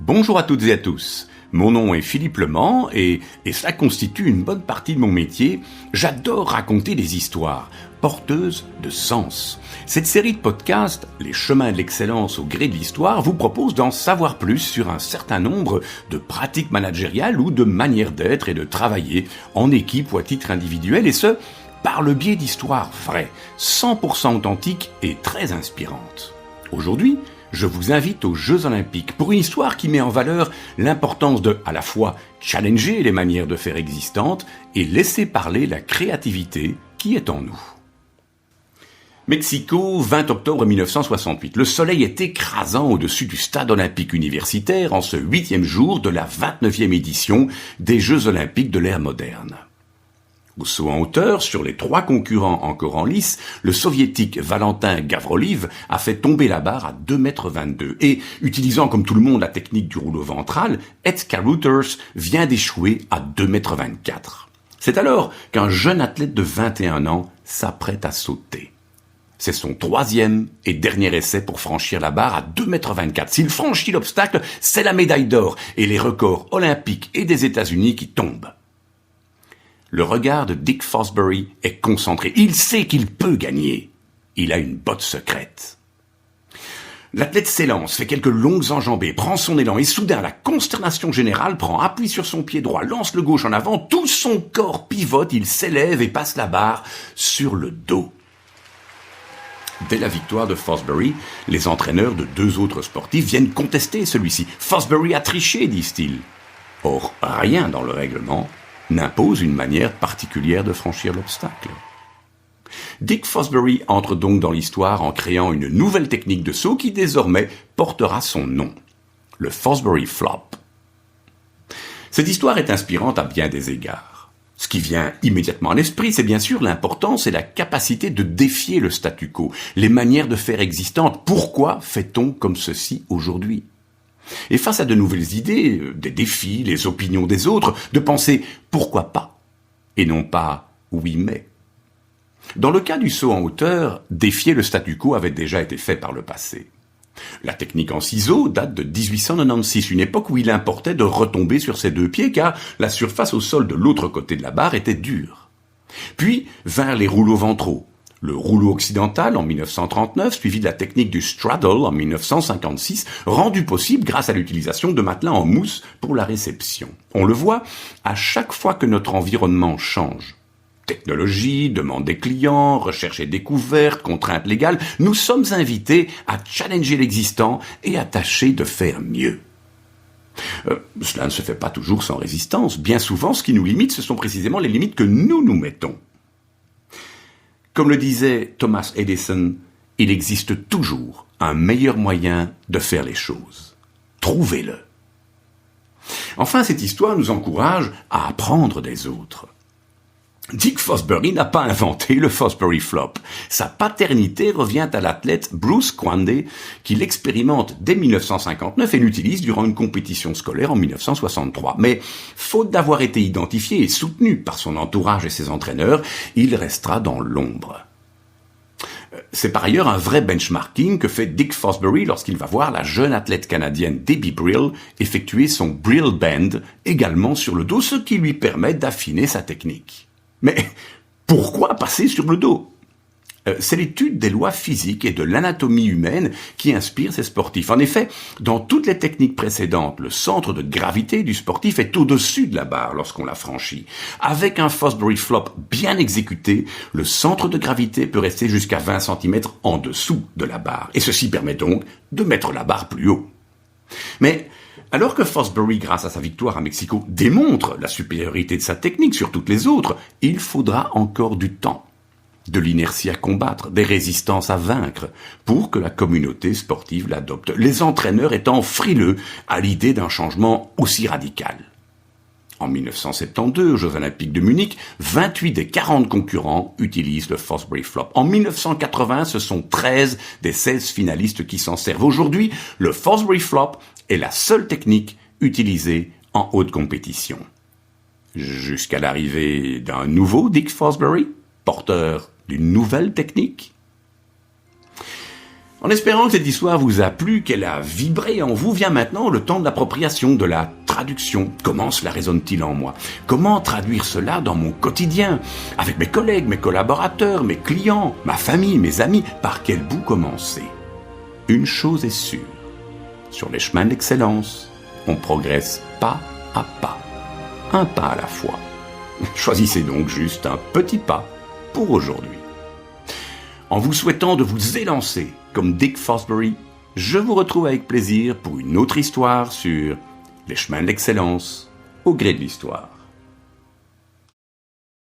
Bonjour à toutes et à tous. Mon nom est Philippe Lement et cela constitue une bonne partie de mon métier. J'adore raconter des histoires porteuses de sens. Cette série de podcasts, Les chemins de l'excellence au gré de l'histoire, vous propose d'en savoir plus sur un certain nombre de pratiques managériales ou de manières d'être et de travailler en équipe ou à titre individuel, et ce, par le biais d'histoires vraies, 100% authentiques et très inspirantes. Aujourd'hui, je vous invite aux Jeux Olympiques pour une histoire qui met en valeur l'importance de, à la fois, challenger les manières de faire existantes et laisser parler la créativité qui est en nous. Mexico, 20 octobre 1968. Le soleil est écrasant au-dessus du stade olympique universitaire en ce 8e jour de la 29e édition des Jeux Olympiques de l'ère moderne. Au saut en hauteur, sur les 3 concurrents encore en lice, le soviétique Valentin Gavroliv a fait tomber la barre à 2,22 m et, utilisant comme tout le monde la technique du rouleau ventral, Edgar Reuters vient d'échouer à 2,24 m. C'est alors qu'un jeune athlète de 21 ans s'apprête à sauter. C'est son 3e et dernier essai pour franchir la barre à 2,24 m. S'il franchit l'obstacle, c'est la médaille d'or et les records olympiques et des États-Unis qui tombent. Le regard de Dick Fosbury est concentré. Il sait qu'il peut gagner. Il a une botte secrète. L'athlète s'élance, fait quelques longues enjambées, prend son élan et soudain la consternation générale, prend appui sur son pied droit, lance le gauche en avant, tout son corps pivote, il s'élève et passe la barre sur le dos. Dès la victoire de Fosbury, les entraîneurs de 2 autres sportifs viennent contester celui-ci. Fosbury a triché, disent-ils. Or, rien dans le règlement n'impose une manière particulière de franchir l'obstacle. Dick Fosbury entre donc dans l'histoire en créant une nouvelle technique de saut qui désormais portera son nom, le Fosbury Flop. Cette histoire est inspirante à bien des égards. Ce qui vient immédiatement à l'esprit, c'est bien sûr l'importance et la capacité de défier le statu quo, les manières de faire existantes. Pourquoi fait-on comme ceci aujourd'hui ? Et face à de nouvelles idées, des défis, les opinions des autres, de penser « pourquoi pas ?» et non pas « oui mais ». Dans le cas du saut en hauteur, défier le statu quo avait déjà été fait par le passé. La technique en ciseaux date de 1896, une époque où il importait de retomber sur ses 2 pieds car la surface au sol de l'autre côté de la barre était dure. Puis vinrent les rouleaux ventraux. Le rouleau occidental en 1939, suivi de la technique du straddle en 1956, rendu possible grâce à l'utilisation de matelas en mousse pour la réception. On le voit, à chaque fois que notre environnement change, technologie, demande des clients, recherche et découverte, contraintes légales, nous sommes invités à challenger l'existant et à tâcher de faire mieux. Cela ne se fait pas toujours sans résistance. Bien souvent, ce qui nous limite, ce sont précisément les limites que nous nous mettons. Comme le disait Thomas Edison, il existe toujours un meilleur moyen de faire les choses. Trouvez-le. Enfin, cette histoire nous encourage à apprendre des autres. Dick Fosbury n'a pas inventé le Fosbury Flop. Sa paternité revient à l'athlète Bruce Kwande, qui l'expérimente dès 1959 et l'utilise durant une compétition scolaire en 1963. Mais, faute d'avoir été identifié et soutenu par son entourage et ses entraîneurs, il restera dans l'ombre. C'est par ailleurs un vrai benchmarking que fait Dick Fosbury lorsqu'il va voir la jeune athlète canadienne Debbie Brill effectuer son Brill Bend également sur le dos, ce qui lui permet d'affiner sa technique. Mais pourquoi passer sur le dos ? C'est l'étude des lois physiques et de l'anatomie humaine qui inspire ces sportifs. En effet, dans toutes les techniques précédentes, le centre de gravité du sportif est au-dessus de la barre lorsqu'on la franchit. Avec un Fosbury Flop bien exécuté, le centre de gravité peut rester jusqu'à 20 cm en dessous de la barre. Et ceci permet donc de mettre la barre plus haut. Mais alors que Fosbury, grâce à sa victoire à Mexico, démontre la supériorité de sa technique sur toutes les autres, il faudra encore du temps, de l'inertie à combattre, des résistances à vaincre, pour que la communauté sportive l'adopte, les entraîneurs étant frileux à l'idée d'un changement aussi radical. En 1972, aux Jeux Olympiques de Munich, 28 des 40 concurrents utilisent le Fosbury Flop. En 1980, ce sont 13 des 16 finalistes qui s'en servent. Aujourd'hui, le Fosbury Flop est la seule technique utilisée en haute compétition. Jusqu'à l'arrivée d'un nouveau Dick Fosbury, porteur d'une nouvelle technique. En espérant que cette histoire vous a plu, qu'elle a vibré en vous, vient maintenant le temps de l'appropriation, de la traduction. Comment cela résonne-t-il en moi? Comment traduire cela dans mon quotidien? Avec mes collègues, mes collaborateurs, mes clients, ma famille, mes amis, par quel bout commencer? Une chose est sûre, sur les chemins de l'excellence, on progresse pas à pas, un pas à la fois. Choisissez donc juste un petit pas pour aujourd'hui. En vous souhaitant de vous élancer comme Dick Fosbury, je vous retrouve avec plaisir pour une autre histoire sur les chemins de l'excellence au gré de l'histoire.